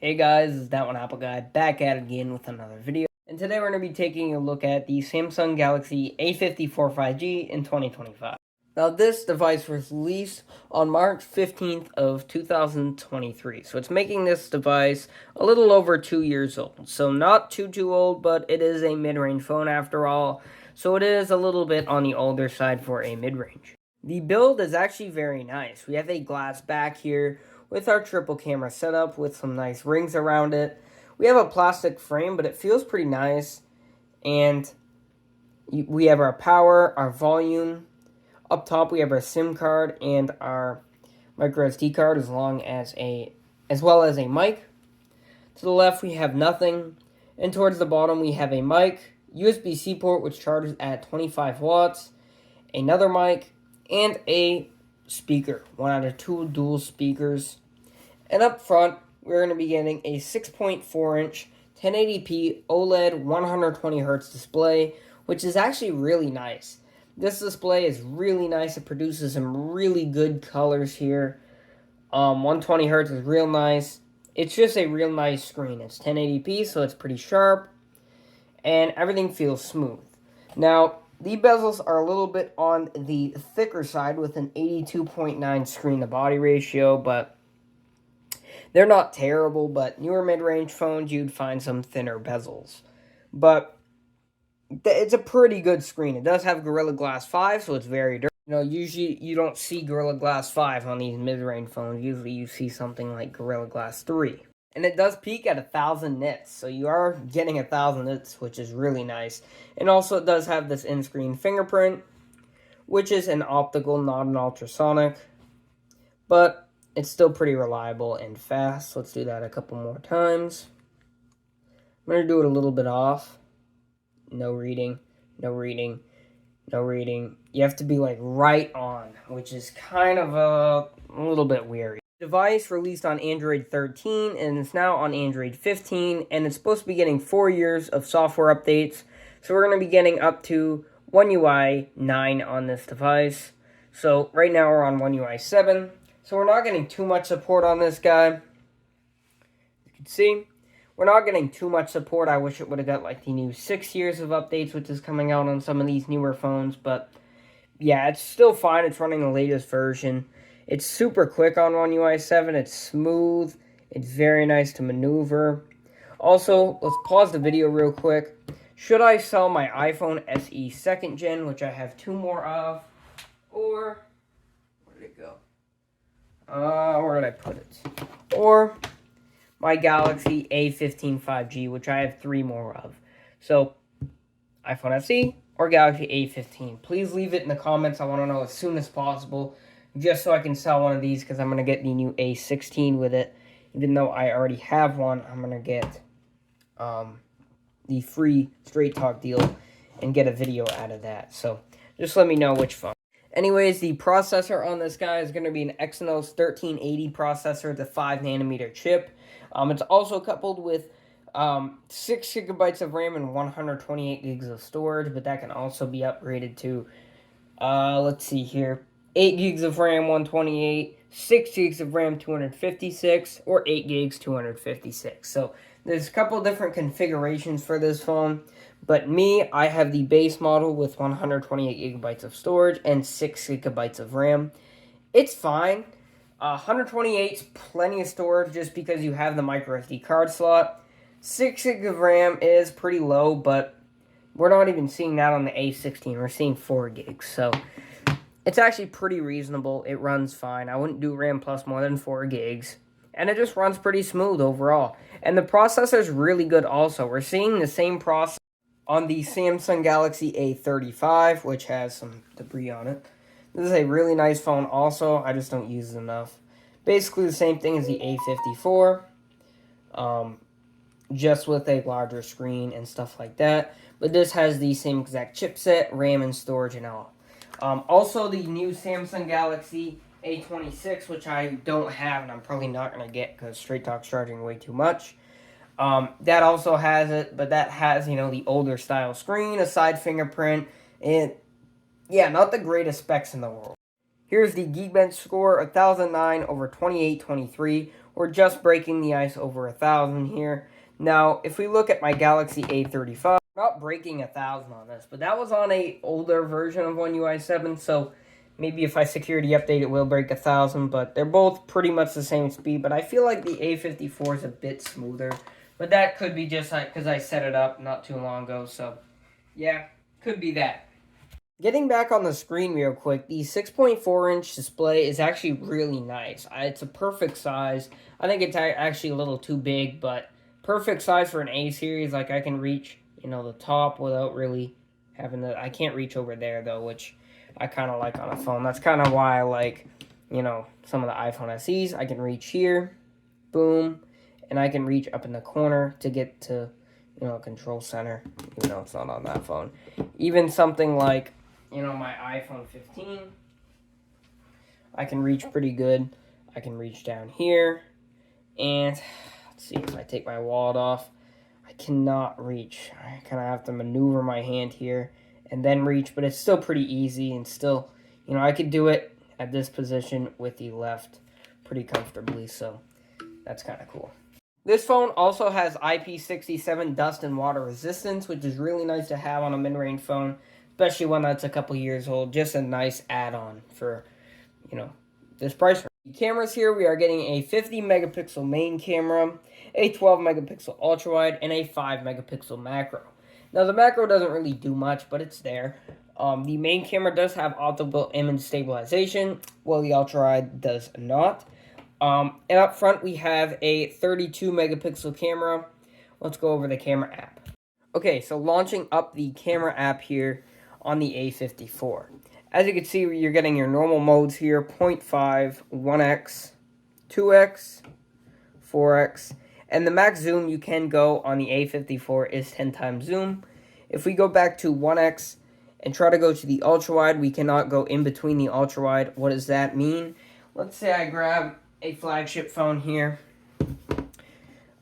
Hey guys, it's that one Apple Guy back at it again with another video. And today we're going to be taking a look at the Samsung Galaxy A54 5G in 2025. Now this device was released on March 15th of 2023. So it's making this device a little over 2 years old. So not too old, but it is a mid-range phone after all. So it is a little bit on the older side for a mid-range. The build is actually very nice. We have a glass back here with our triple camera setup with some nice rings around it. We have a plastic frame, but it feels pretty nice. And we have our power, our volume. Up top, we have our SIM card and our micro SD card, as well as a mic. To the left, we have nothing. And towards the bottom, we have a mic, USB-C port, which charges at 25 watts, another mic, and a speaker, one out of two dual speakers. And up front, we're going to be getting a 6.4-inch 1080p OLED 120Hz display, which is actually really nice. This display is really nice. It produces some really good colors here. 120Hz is real nice. It's just a real nice screen. It's 1080p, so it's pretty sharp, and everything feels smooth. Now, the bezels are a little bit on the thicker side with an 82.9 screen-to-body ratio, but they're not terrible. But newer mid-range phones, you'd find some thinner bezels. But it's a pretty good screen. It does have Gorilla Glass 5, so it's very durable. Usually you don't see Gorilla Glass 5 on these mid-range phones. Usually you see something like Gorilla Glass 3. And it does peak at 1,000 nits, so you are getting 1,000 nits, which is really nice. And also it does have this in-screen fingerprint, which is an optical, not an ultrasonic. But it's still pretty reliable and fast. Let's do that a couple more times. I'm going to do it a little bit off. No reading, no reading, no reading. You have to be like right on, which is kind of a little bit weird. Device released on Android 13 and it's now on Android 15, and it's supposed to be getting 4 years of software updates. So we're going to be getting up to One UI 9 on this device. So right now we're on One UI 7. So we're not getting too much support on this guy. You can see we're not getting too much support. I wish it would have got like the new 6 years of updates, which is coming out on some of these newer phones. But yeah, it's still fine. It's running the latest version. It's super quick on One UI 7. It's smooth. It's very nice to maneuver. Also, let's pause the video real quick. Should I sell my iPhone SE 2nd Gen, which I have 2 more of? Or, where did it go? Where did I put it? Or my Galaxy A15 5G, which I have 3 more of. So, iPhone SE or Galaxy A15. Please leave it in the comments. I want to know as soon as possible, just so I can sell one of these, because I'm going to get the new A16 with it. Even though I already have one, I'm going to get the free Straight Talk deal and get a video out of that. So just let me know which phone. Anyways, the processor on this guy is going to be an Exynos 1380 processor, the 5nm chip. It's also coupled with 6 GB of RAM and 128 gigs of storage, but that can also be upgraded to, let's see here, 8 gigs of RAM, 128, 6 gigs of RAM, 256, or 8 gigs, 256. So there's a couple different configurations for this phone, but I have the base model with 128 gigabytes of storage and 6 gigabytes of RAM. It's fine. 128 is plenty of storage just because you have the micro SD card slot. 6 gigs of RAM is pretty low, but we're not even seeing that on the A16. We're seeing 4 gigs, so it's actually pretty reasonable. It runs fine. I wouldn't do RAM plus more than 4 gigs. And it just runs pretty smooth overall. And the processor is really good also. We're seeing the same processor on the Samsung Galaxy A35, which has some debris on it. This is a really nice phone also. I just don't use it enough. Basically the same thing as the A54. Just with a larger screen and stuff like that. But this has the same exact chipset, RAM, and storage and all. Also, the new Samsung Galaxy A26, which I don't have, and I'm probably not going to get because Straight Talk's charging way too much. That also has it, but that has, the older style screen, a side fingerprint, and yeah, not the greatest specs in the world. Here's the Geekbench score, 1009 over 2823. We're just breaking the ice over 1000 here. Now, if we look at my Galaxy A35, not breaking 1000 on this, but that was on a older version of One UI 7, so maybe if I security update it will break 1000, but they're both pretty much the same speed, but I feel like the A54 is a bit smoother, but that could be just because I set it up not too long ago, so yeah, could be that. Getting back on the screen real quick, the 6.4-inch display is actually really nice. It's a perfect size. I think it's actually a little too big, but perfect size for an A series. Like, I can reach, the top without really having I can't reach over there, though, which I kind of like on a phone. That's kind of why I like, some of the iPhone SEs. I can reach here, boom, and I can reach up in the corner to get to, control center, even though it's not on that phone. Even something like, my iPhone 15, I can reach pretty good. I can reach down here, and let's see, if I take my wallet off, I cannot reach. I kind of have to maneuver my hand here and then reach, but it's still pretty easy, and still, I could do it at this position with the left pretty comfortably, so that's kind of cool. This phone also has IP67 dust and water resistance, which is really nice to have on a mid-range phone, especially one that's a couple years old. Just a nice add-on for, this price range. The cameras here, we are getting a 50 megapixel main camera, a 12 megapixel ultra wide, and a 5 megapixel macro. Now, the macro doesn't really do much, but it's there. The main camera does have optical image stabilization, while the ultra wide does not. And up front, we have a 32 megapixel camera. Let's go over the camera app. Okay, so launching up the camera app here on the A54. As you can see, you're getting your normal modes here, 0.5, 1x, 2x, 4x, and the max zoom you can go on the A54 is 10 times zoom. If we go back to 1x and try to go to the ultra wide, we cannot go in between the ultra wide. What does that mean? Let's say I grab a flagship phone here,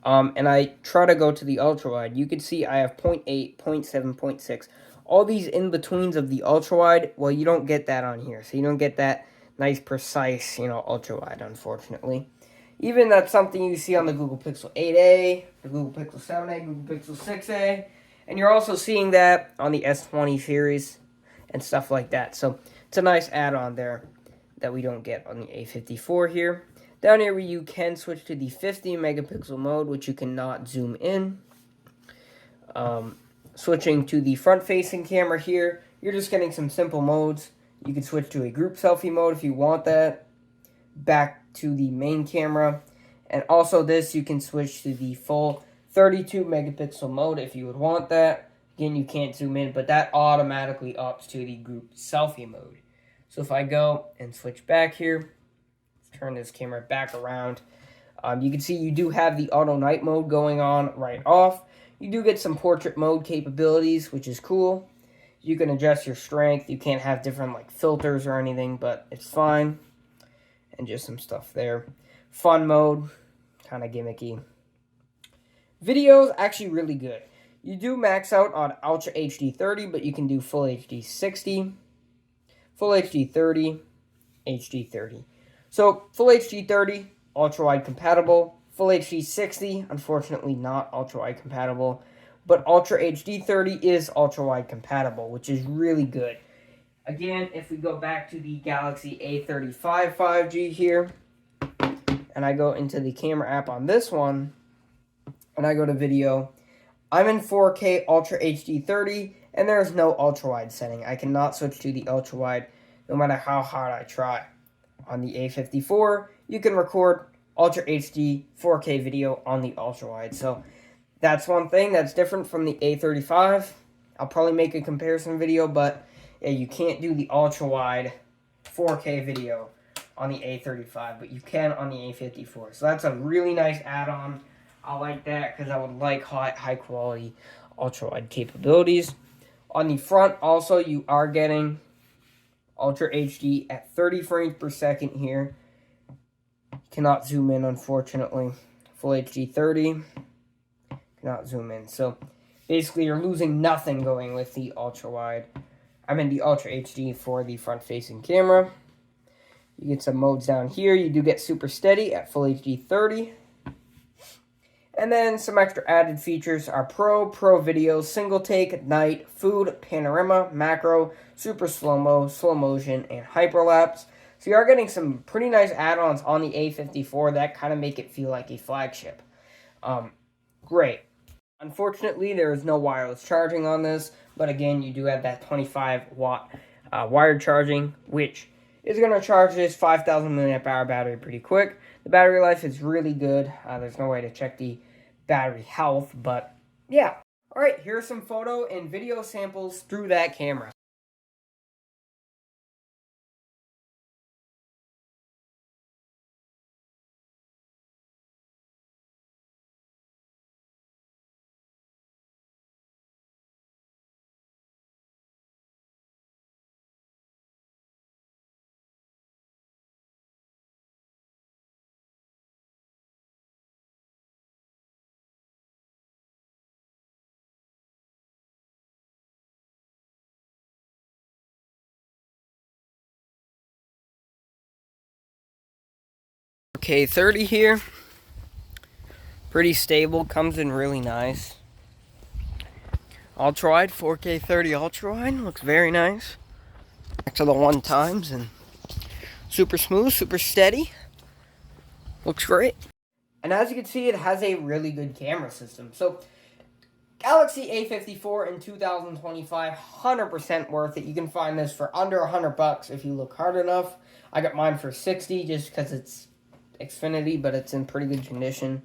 and I try to go to the ultra wide. You can see I have 0.8, 0.7, 0.6. All these in-betweens of the ultra wide, well, you don't get that on here. So you don't get that nice, precise, ultra wide, unfortunately. Even that's something you see on the Google Pixel 8a, the Google Pixel 7a, Google Pixel 6a, and you're also seeing that on the S20 series and stuff like that. So it's a nice add-on there that we don't get on the A54 here. Down here, you can switch to the 50 megapixel mode, which you cannot zoom in. Switching to the front-facing camera here, you're just getting some simple modes. You can switch to a group selfie mode if you want that. Back to the main camera. And also this, you can switch to the full 32 megapixel mode if you would want that. Again, you can't zoom in, but that automatically opts to the group selfie mode. So if I go and switch back here, turn this camera back around, you can see you do have the auto night mode going on right off. You do get some portrait mode capabilities, which is cool. You can adjust your strength. You can't have different filters or anything, but it's fine. And just some stuff there. Fun mode, kind of gimmicky. Video is actually really good. You do max out on Ultra HD 30, but you can do Full HD 60, Full HD 30, HD 30. So, Full HD 30, ultra-wide compatible. Full HD 60, unfortunately not ultra-wide compatible. But Ultra HD 30 is ultra-wide compatible, which is really good. Again, if we go back to the Galaxy A35 5G here, and I go into the camera app on this one, and I go to video, I'm in 4K Ultra HD 30, and there is no ultra-wide setting. I cannot switch to the ultra-wide no matter how hard I try. On the A54, you can record Ultra HD 4K video on the ultra-wide. So that's one thing that's different from the A35. I'll probably make a comparison video, but yeah, you can't do the ultra-wide 4K video on the A35, but you can on the A54. So that's a really nice add-on. I like that because I would like high-quality ultra-wide capabilities. On the front, also, you are getting Ultra HD at 30 frames per second here. Cannot zoom in, unfortunately. Full HD 30. Cannot zoom in. So, basically, you're losing nothing going with the ultra-wide. I'm in the Ultra HD for the front-facing camera. You get some modes down here. You do get super steady at full HD 30. And then some extra added features are Pro video, single take, night, food, panorama, macro, super slow-mo, slow motion, and hyperlapse. So you are getting some pretty nice add-ons on the A54 that kind of make it feel like a flagship. Great. Unfortunately, there is no wireless charging on this, but again, you do have that 25-watt wired charging, which is going to charge this 5,000 milliamp hour battery pretty quick. The battery life is really good. There's no way to check the battery health, but yeah. All right, here are some photo and video samples through that camera. Okay, 30 here. Pretty stable, comes in really nice. Ultra-wide, 4K 30 ultra-wide, looks very nice. Back to the 1x and super smooth, super steady. Looks great. And as you can see, it has a really good camera system. So, Galaxy A54 in 2025, 100% worth it. You can find this for under $100 if you look hard enough. I got mine for 60 just because it's Xfinity, but it's in pretty good condition.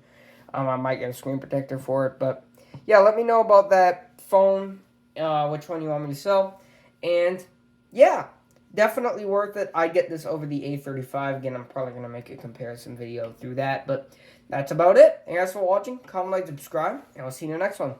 I might get a screen protector for it, but yeah, let me know about that phone, which one you want me to sell, and yeah, definitely worth it. I get this over the A35. Again, I'm probably going to make a comparison video through that, but that's about it. Thanks for watching. Comment, like, subscribe, and I'll see you in the next one.